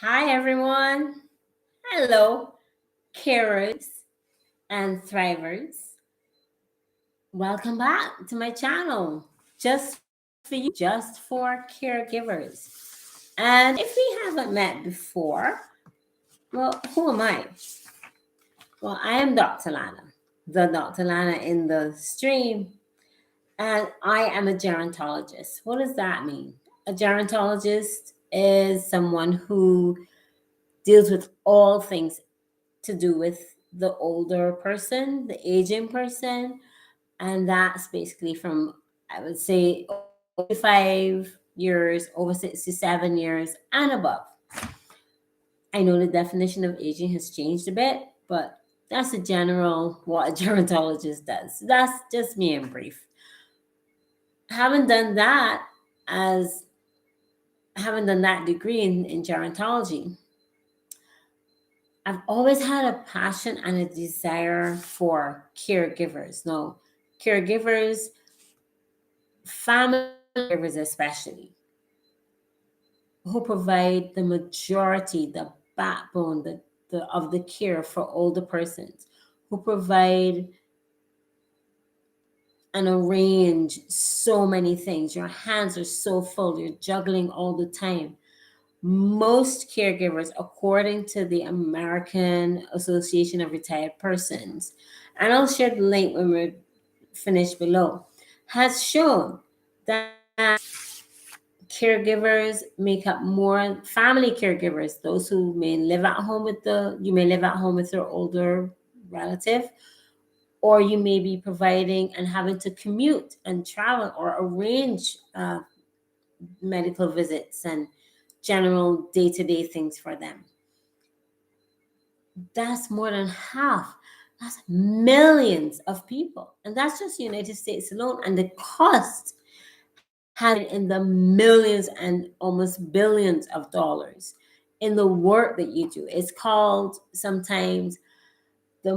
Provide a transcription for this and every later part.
Hi, everyone. Hello, carers and thrivers. Welcome back to my channel, just for you, just for caregivers. And if we haven't met before, well, who am I? Well, I am Dr. Lana, the Dr. Lana in the stream, and I am a gerontologist. What does that mean? A gerontologist is someone who deals with all things to do with the older person, the aging person, and that's basically from, I would say, over 65 years, over 67 years, and above. I know the definition of aging has changed a bit, but that's a general what a gerontologist does. That's just me in brief. Haven't done that as haven't done that degree in gerontology. I've always had a passion and a desire for caregivers. No, caregivers, family caregivers especially, who provide the majority, the backbone, of the care for older persons, who provide and arrange so many things. Your hands are so full, you're juggling all the time. Most caregivers, according to the American Association of Retired Persons, and I'll share the link when we're finished below, has shown that caregivers make up more family caregivers, those who may live at home you may live at home with your older relative, or you may be providing and having to commute and travel or arrange medical visits and general day-to-day things for them. That's more than half. That's millions of people. And that's just United States alone. And the cost has been in the millions and almost billions of dollars in the work that you do. It's called sometimes the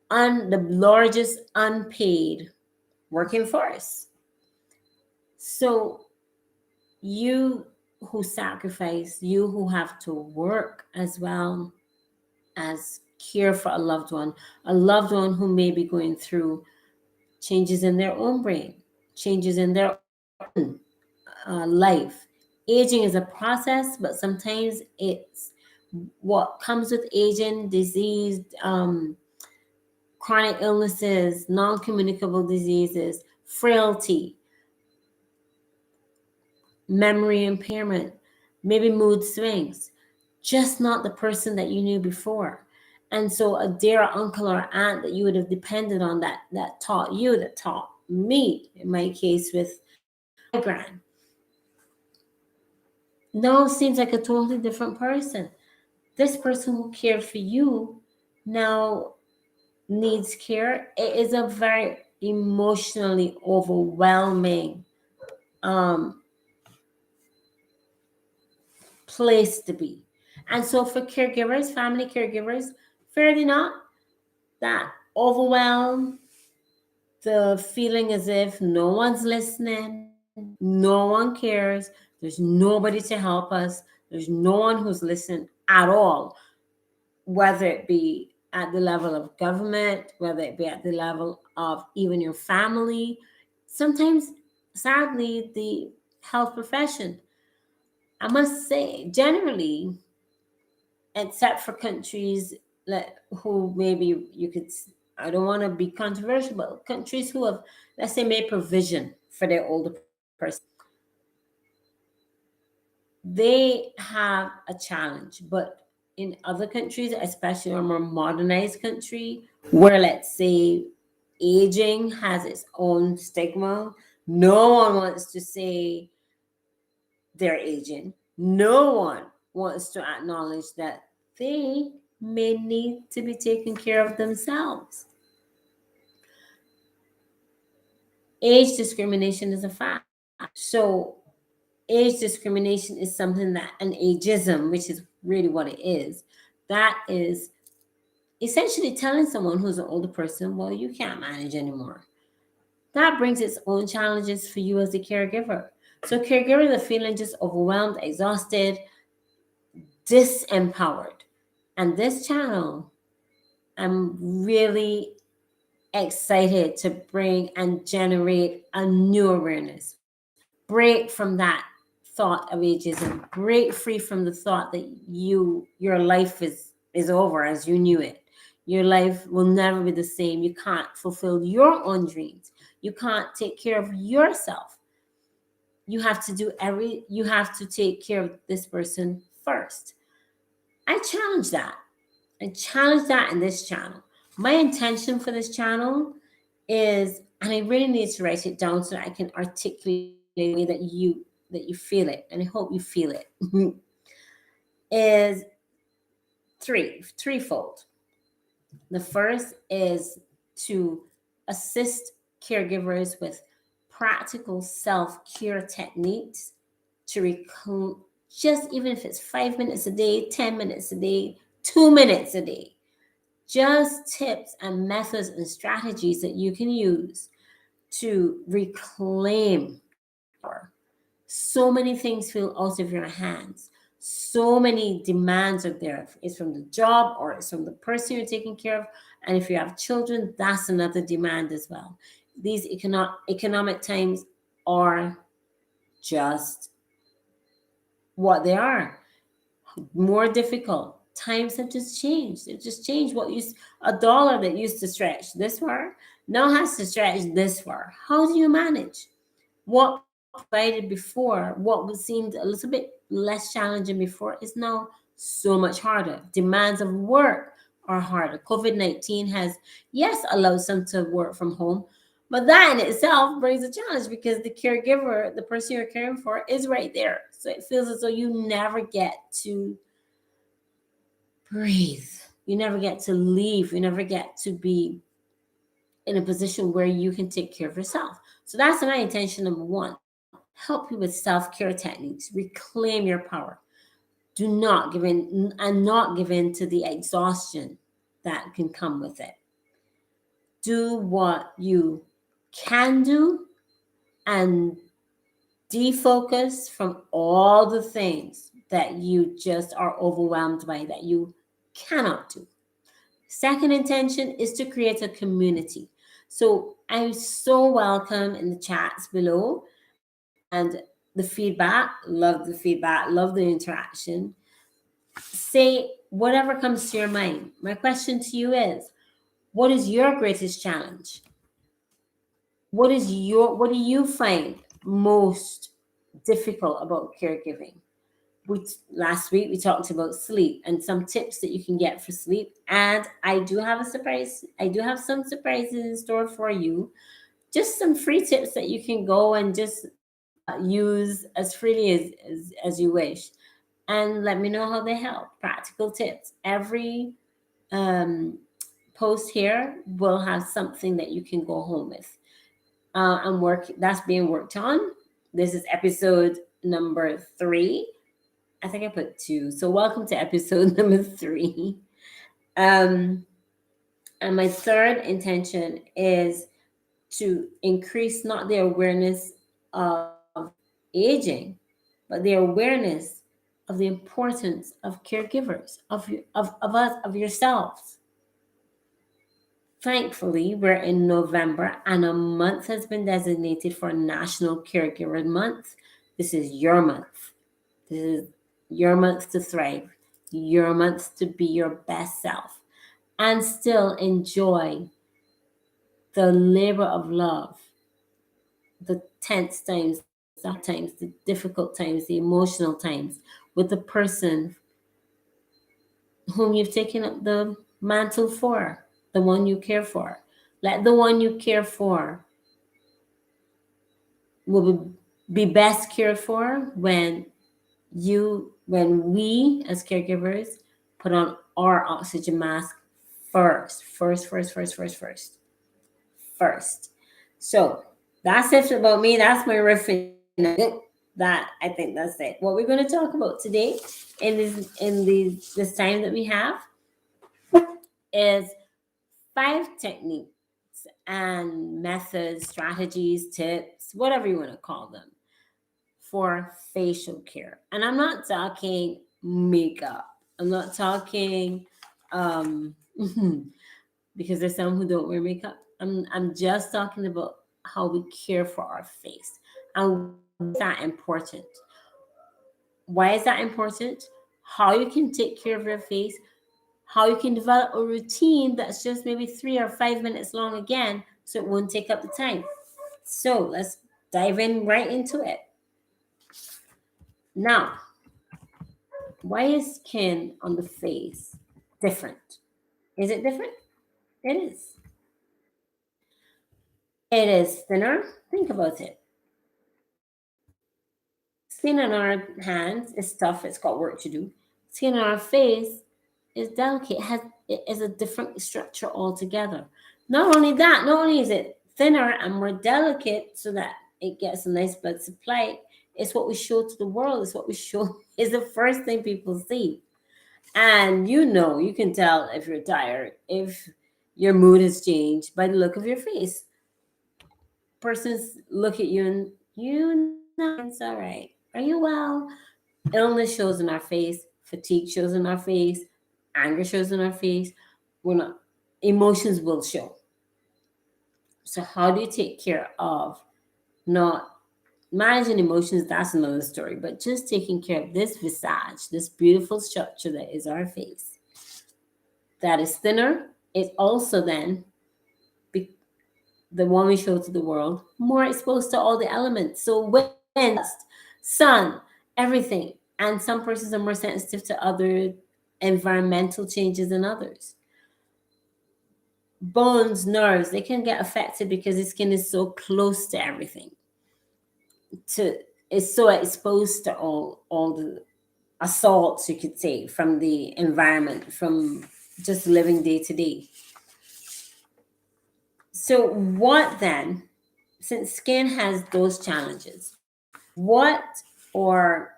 the largest unpaid working force. So you who sacrifice, you who have to work as well as care for a loved one who may be going through changes in their own brain, changes in their own life. Aging is a process, but sometimes it's what comes with aging, disease, chronic illnesses, non communicable diseases, frailty, memory impairment, maybe mood swings, just not the person that you knew before. And so a dear uncle or aunt that you would have depended on that taught you, that taught me, in my case with my grand, now seems like a totally different person. This person who cared for you now needs care. It is a very emotionally overwhelming um, place to be. And so for caregivers, family caregivers, fairly not, that overwhelm, the feeling as if no one's listening, no one cares, there's nobody to help us, there's no one who's listening at all, whether it be at the level of government, whether it be at the level of even your family, sometimes, sadly, the health profession. I must say, generally, except for countries who maybe you could, I don't want to be controversial, but countries who have, let's say, made provision for their older person, they have a challenge. But in other countries, especially a more modernized country, where, let's say, aging has its own stigma, no one wants to say they're aging. No one wants to acknowledge that they may need to be taking care of themselves. Age discrimination is a fact. So, age discrimination is something that an ageism, which is really what it is, that is essentially telling someone who's an older person, well, you can't manage anymore. That brings its own challenges for you as a caregiver. So, caregivers are feeling just overwhelmed, exhausted, disempowered. And this channel, I'm really excited to bring and generate a new awareness. Break from that thought of ageism. Break free from the thought that your life is over as you knew it. Your life will never be the same. You can't fulfill your own dreams. You can't take care of yourself. You have to take care of this person first. I challenge that. I challenge that in this channel. My intention for this channel is, and I really need to write it down so that I can articulate it in a way that you feel it, and I hope you feel it. Is threefold. The first is to assist caregivers with practical self-care techniques to just even if it's 5 minutes a day, 10 minutes a day, 2 minutes a day, just tips and methods and strategies that you can use to reclaim your power. So many things feel out of your hands. So many demands are there. It's from the job or it's from the person you're taking care of. And if you have children, that's another demand as well. These economic times are just what they are. More difficult. Times have just changed. They've just changed. A dollar that used to stretch this far now has to stretch this far. How do you manage? What provided before, what was seemed a little bit less challenging before, is now so much harder. Demands of work are harder. COVID-19 has, yes, allowed some to work from home, but that in itself brings a challenge because the caregiver, the person you're caring for, is right there. So it feels as though you never get to breathe. You never get to leave. You never get to be in a position where you can take care of yourself. So that's my intention, number one. Help you with self-care techniques. Reclaim your power. Do not give in and not give in to the exhaustion that can come with it. Do what you can do and defocus from all the things that you just are overwhelmed by that you cannot do. Second intention is to create a community. So I so welcome in the chats below and the feedback. Love the feedback, love the interaction. Say whatever comes to your mind. My question to you is, what is your greatest challenge? What do you find most difficult about caregiving? Last week we talked about sleep and some tips that you can get for sleep, and I do have a surprise. I do have some surprises in store for you. Just some free tips that you can go and just use as freely as you wish, and let me know how they help. Practical tips. Every um, post here will have something that you can go home with. And work that's being worked on. This is episode number 3. I think I put 2. So welcome to episode number 3. And my third intention is to increase not the awareness of aging, but the awareness of the importance of caregivers, of us, of yourselves. Thankfully, we're in November and a month has been designated for National Caregiver Month. This is your month. This is your month to thrive, your month to be your best self and still enjoy the labor of love, the tense times, the hard times, the difficult times, the emotional times with the person whom you've taken up the mantle for, the one you care for. Let the one you care for will be best cared for when we as caregivers put on our oxygen mask first. So that's it about me. That's my riffing. That I think that's it. What we're going to talk about today in this time that we have is 5 techniques and methods, strategies, tips, whatever you want to call them, for facial care. And I'm not talking makeup. I'm not talking um because there's some who don't wear makeup. I'm just talking about how we care for our face. And why is that important? Why is that important? How you can take care of your face, how you can develop a routine that's just maybe 3 or 5 minutes long again, so it won't take up the time. So let's dive in right into it. Now, why is skin on the face different? Is it different? It is. It is thinner. Think about it. Skin on our hands is tough, it's got work to do. Skin on our face is delicate, it is a different structure altogether. Not only is it thinner and more delicate so that it gets a nice blood supply, it's what we show to the world, it's what we show is the first thing people see. And you can tell if you're tired, if your mood has changed by the look of your face. Persons look at you and it's all right. Are you well? Illness shows in our face, fatigue shows in our face, anger shows in our face. We're not Emotions will show. So how do you take care of not managing emotions? That's another story. But just taking care of this visage, this beautiful structure that is our face, that is thinner. It also then be, the one we show to the world, more exposed to all the elements. So wind, sun, everything. And some persons are more sensitive to other environmental changes than others. Bones, nerves, they can get affected because the skin is so close to everything. To It's so exposed to all the assaults, you could say, from the environment, from just living day to day. So what then, since skin has those challenges, what or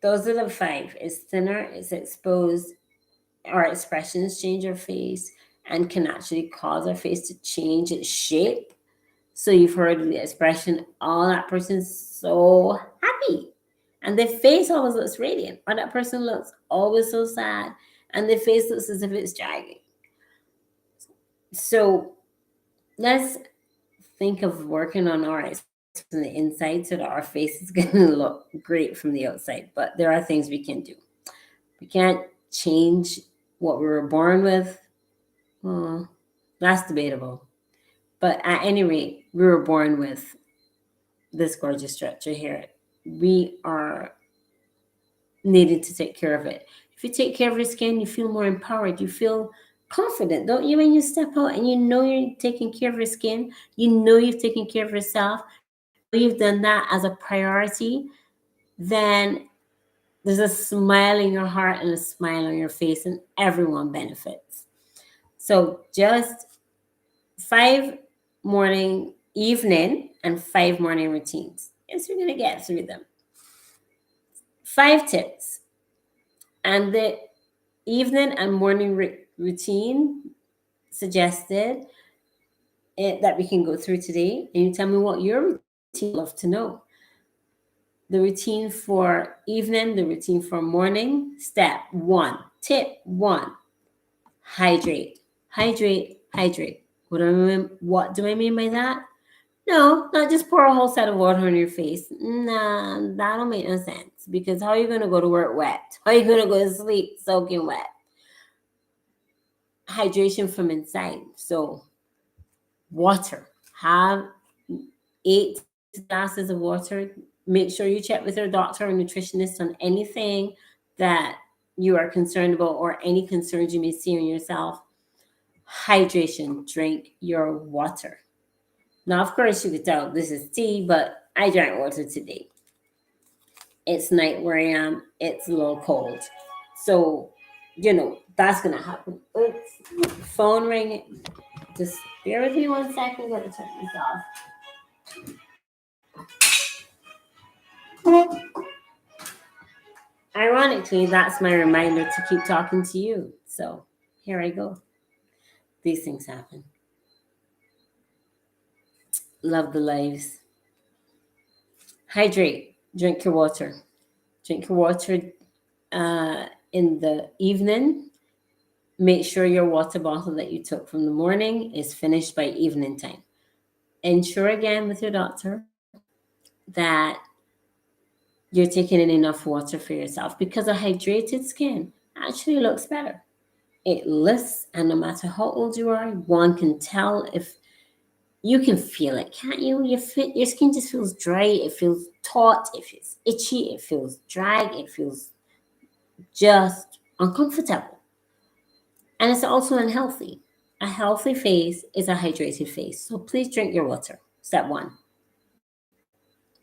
those are the five: is thinner, is exposed, our expressions change our face and can actually cause our face to change its shape. So you've heard the expression, oh, that person's so happy. And their face always looks radiant. Or that person looks always so sad. And their face looks as if it's dragging. So let's think of working on our expression on the inside so that our face is going to look great from the outside. But there are things we can do. We can't change what we were born with. Well, that's debatable. But at any rate, we were born with this gorgeous structure here. We are needed to take care of it. If you take care of your skin, you feel more empowered. You feel confident, don't you, when you step out and you know you're taking care of your skin, you know you've taken care of yourself, you know you've done that as a priority, then there's a smile in your heart and a smile on your face, and everyone benefits. So just 5 morning, evening, and 5 morning routines. Yes, we're going to get through them. 5 tips. And the evening and morning routine suggested that we can go through today. And you tell me what your routine, I'd love to know. The routine for evening, the routine for morning. Step one, tip one, hydrate. Hydrate, hydrate. What do I mean by that? No, not just pour a whole set of water on your face. Nah, that don't make no sense. Because how are you going to go to work wet? How are you going to go to sleep soaking wet? Hydration from inside. So, water. Have 8 glasses of water. Make sure you check with your doctor or nutritionist on anything that you are concerned about or any concerns you may see in yourself. Hydration. Drink your water. Now, of course, you could tell this is tea, but I drank water today. It's night where I am. It's a little cold. So, that's going to happen. Oops, phone ringing. Just bear with me 1 second. I'm going to turn this off. Ironically, that's my reminder to keep talking to you. So, here I go. These things happen. Love the lives. Hydrate. Drink your water. Drink your water in the evening. Make sure your water bottle that you took from the morning is finished by evening time. Ensure again with your doctor that you're taking in enough water for yourself, because a hydrated skin actually looks better. It lifts, and no matter how old you are, one can tell if you can feel it, can't you? Your skin just feels dry, it feels taut, it feels itchy, it feels dry, it feels just uncomfortable. And it's also unhealthy. A healthy face is a hydrated face. So please drink your water. Step one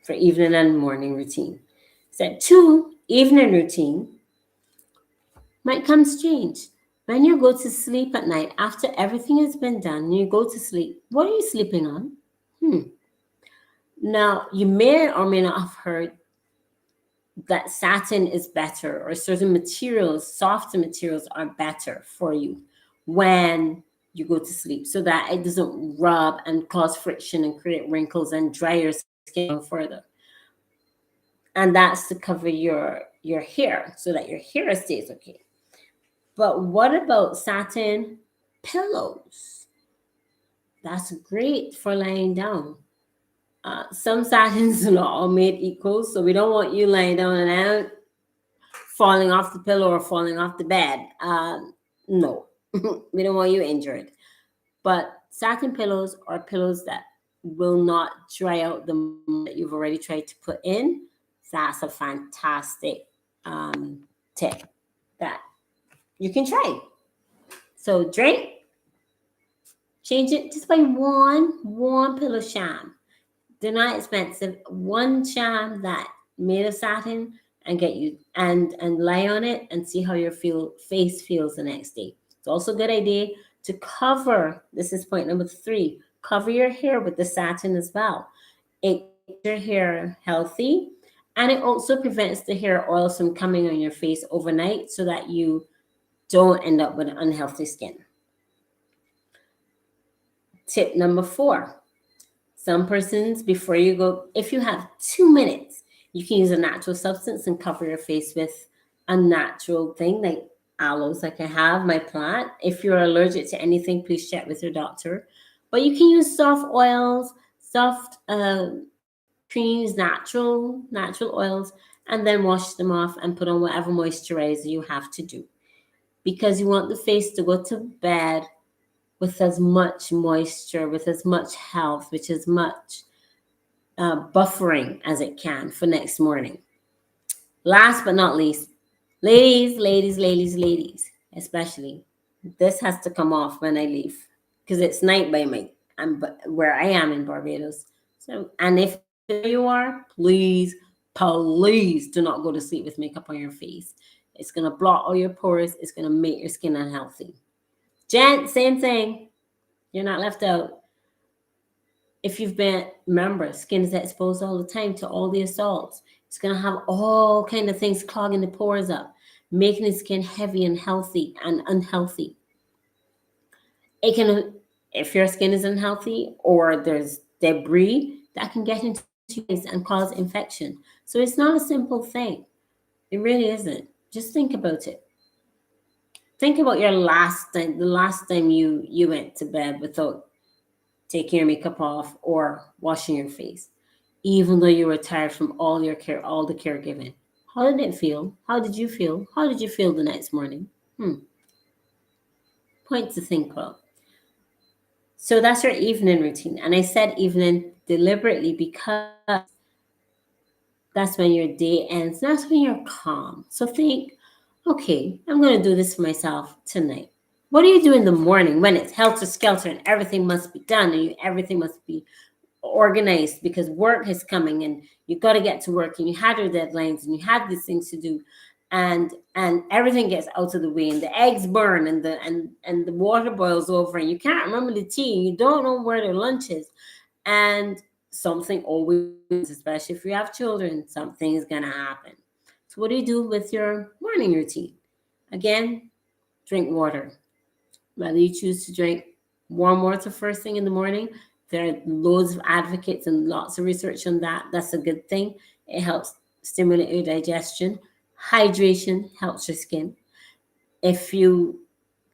for evening and morning routine. Step two, evening routine might come strange. When you go to sleep at night, after everything has been done, you go to sleep. What are you sleeping on? Hmm. Now, you may or may not have heard that satin is better, or certain materials, softer materials, are better for you when you go to sleep, so that it doesn't rub and cause friction and create wrinkles and dry your skin further. And that's to cover your hair, so that your hair stays okay. But what about satin pillows? That's great for lying down. Some satins are not all made equal, so we don't want you lying down and out, falling off the pillow or falling off the bed. No, we don't want you injured. But satin pillows are pillows that will not dry out the moment that you've already tried to put in. That's a fantastic tip that you can try. So drink, change it just by one pillow sham. They're not expensive. One sham that made of satin, and get you and lie on it and see how your face feels the next day. It's also a good idea to cover. This is point number three. Cover your hair with the satin as well. It keeps your hair healthy, and it also prevents the hair oils from coming on your face overnight, so that you don't end up with unhealthy skin. Tip number four. Some persons, before you go, if you have 2 minutes, you can use a natural substance and cover your face with a natural thing like aloes, like I have my plant. If you're allergic to anything, please check with your doctor. But you can use soft oils, soft creams, natural oils, and then wash them off and put on whatever moisturizer you have to do, because you want the face to go to bed with as much moisture, with as much health, with as much buffering as it can for next morning. Last but not least, ladies, especially, this has to come off when I leave, because it's night by where I am in Barbados. So, and if you are, please do not go to sleep with makeup on your face. It's gonna block all your pores. It's gonna make your skin unhealthy. Gent, same thing. You're not left out. If you've been, remember, skin is exposed all the time to all the assaults. It's going to have all kind of things clogging the pores up, making the skin heavy and healthy and unhealthy. It can, if your skin is unhealthy or there's debris, that can get into your eyes and cause infection. So it's not a simple thing. It really isn't. Just think about it. Think about your the last time you went to bed without taking your makeup off or washing your face, even though you were tired from all the caregiving. How did it feel? How did you feel? How did you feel the next morning? Point to think about. So that's your evening routine. And I said evening deliberately because that's when your day ends. That's when you're calm. So think, okay, I'm going to do this for myself tonight. What do you do in the morning when it's helter skelter and everything must be done and everything must be organized because work is coming and you got to get to work and you had your deadlines and you had these things to do, and everything gets out of the way and the eggs burn and the water boils over and you can't remember the tea and you don't know where their lunch is, and something always, especially if you have children, something is gonna happen. So what do you do with your morning routine? Again, drink water. Whether you choose to drink warm water first thing in the morning, there are loads of advocates and lots of research on that. That's a good thing. It helps stimulate your digestion. Hydration helps your skin. If you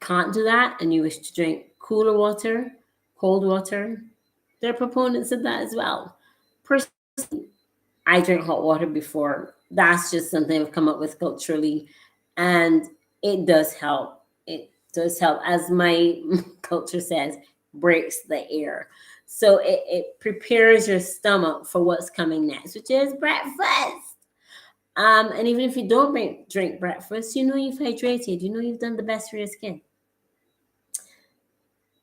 can't do that and you wish to drink cooler water, cold water, there are proponents of that as well. Personally, I drink hot water before. That's just something I've come up with culturally, and it does help. It does help, as my culture says, breaks the air. So it prepares your stomach for what's coming next, which is breakfast. And even if you don't drink breakfast, you know you've hydrated. You know you've done the best for your skin.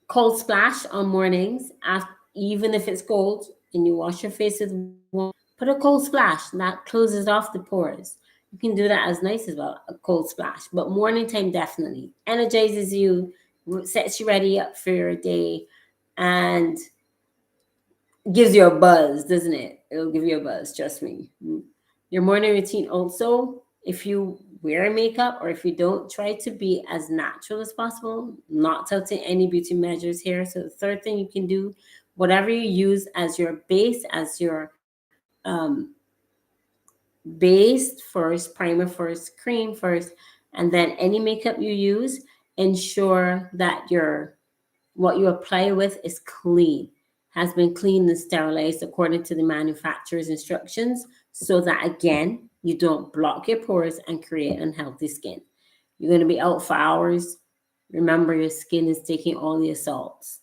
Cold splash on mornings, after, even if it's cold, and you wash your face with warm. Put a cold splash, and that closes off the pores. You can do that as nice as well, a cold splash. But morning time definitely energizes you, sets you ready up for your day, and gives you a buzz, doesn't it? It'll give you a buzz, trust me. Your morning routine also, if you wear makeup or if you don't, try to be as natural as possible, not touting any beauty measures here. So the third thing you can do, whatever you use as your base, as your base first, primer first, cream first, and then any makeup you use, ensure that your what you apply with is clean, has been cleaned and sterilized according to the manufacturer's instructions, so that again, you don't block your pores and create unhealthy skin. You're going to be out for hours. Remember, your skin is taking all the assaults.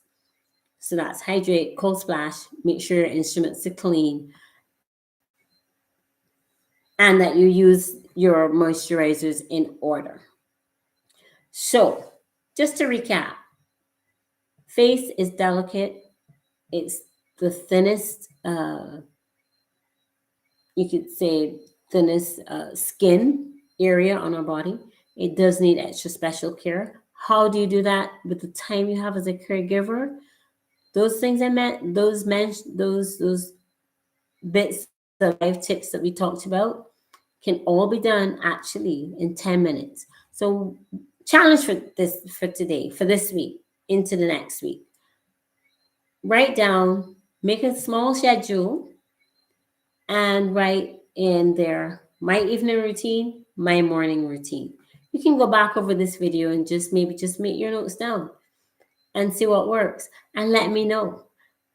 So that's hydrate, cold splash, make sure your instruments are clean, and that you use your moisturizers in order. So, just to recap, face is delicate. It's the thinnest, you could say, thinnest skin area on our body. It does need extra special care. How do you do that with the time you have as a caregiver? Those things I meant, those bits of life tips that we talked about can all be done actually in 10 minutes. So challenge for today, for this week, into the next week. Write down, make a small schedule, and write in there my evening routine, my morning routine. You can go back over this video and just maybe just make your notes down and see what works, and let me know.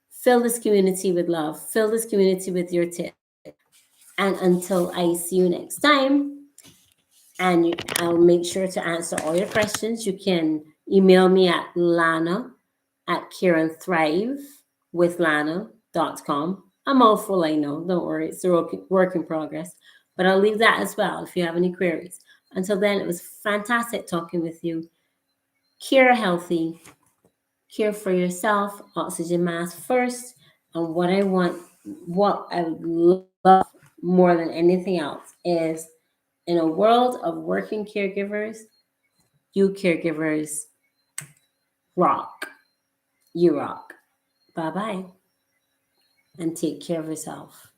Fill this community with love, fill this community with your tips. And until I see you next time, I'll make sure to answer all your questions. You can email me at Lana at careandthrivewithlana.com. I'm all full, I know. Don't worry. It's a work in progress. But I'll leave that as well if you have any queries. Until then, it was fantastic talking with you. Care healthy. Care for yourself. Oxygen mask first. And what I would love more than anything else is, in a world of working caregivers, you caregivers rock. You rock. Bye-bye. And take care of yourself.